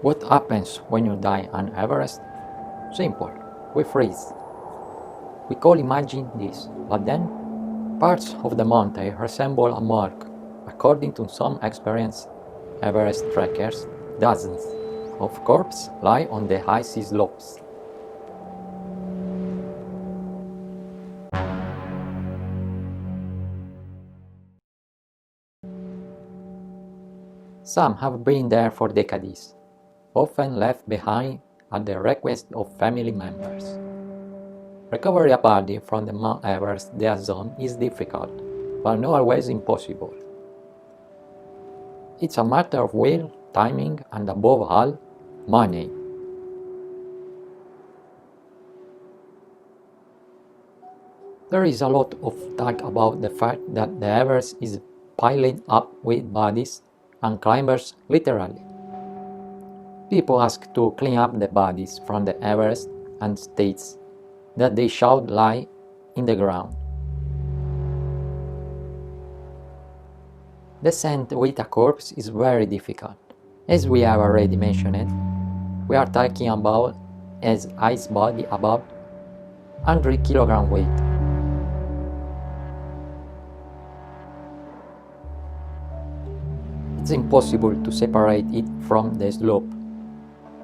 What happens when you die on Everest? Simple, we freeze. We can imagine this, but then parts of the mountain resemble a mark. According to some experienced Everest trekkers, dozens of corpses lie on the icy slopes. Some have been there for decades, often left behind at the request of family members. Recovery a body from the Mount Everest death zone is difficult, but not always impossible. It's a matter of will, timing, and above all, money. There is a lot of talk about the fact that the Everest is piled up with bodies and climbers literally. People ask to clean up the bodies from the Everest and states that they should lie in the ground. Descent with a corpse is very difficult. As we have already mentioned, we are talking about an ice body about 100 kg weight. It's impossible to separate it from the slope.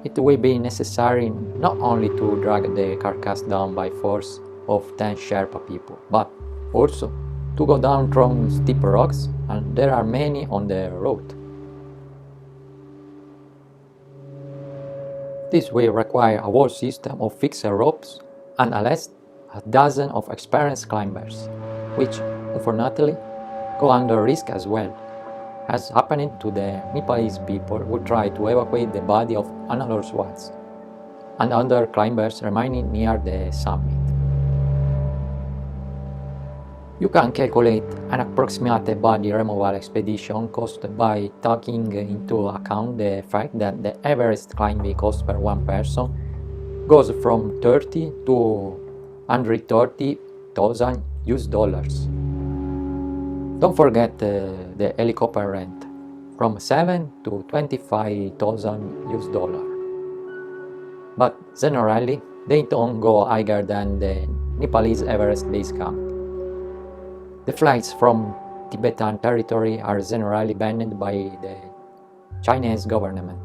It will be necessary not only to drag the carcass down by force of 10 Sherpa people, but also to go down from steep rocks, and there are many on the route. This will require a whole system of fixed ropes and at least a dozen of experienced climbers, which unfortunately go under risk as well, as happened to the Nepalese people who tried to evacuate the body of another ones, and other climbers remaining near the summit. You can calculate an approximate body removal expedition cost by taking into account the fact that the Everest climbing cost per one person goes from 30 to 130,000 US dollars. Don't forget the helicopter rent, from 7 to 25,000 US dollars. But generally, they don't go higher than the Nepalese Everest base camp. The flights from Tibetan territory are generally banned by the Chinese government.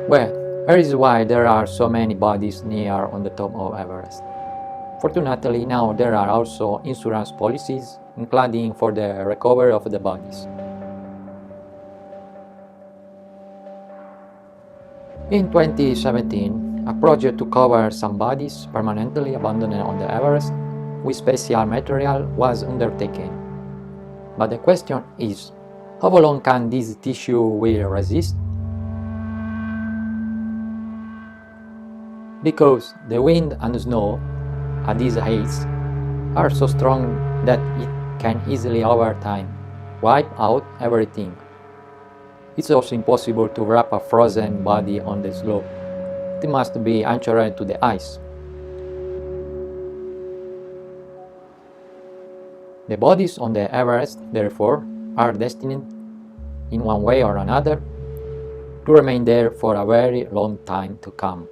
Well, here is why there are so many bodies near on the top of Everest. Fortunately, now there are also insurance policies, including for the recovery of the bodies. In 2017, a project to cover some bodies permanently abandoned on the Everest with special material was undertaken. But the question is, how long can this tissue will resist? Because the wind and snow at these heights are so strong that it can easily over time wipe out everything. It's also impossible to wrap a frozen body on the slope. It must be anchored to the ice. The bodies on the Everest, therefore, are destined, in one way or another, to remain there for a very long time to come.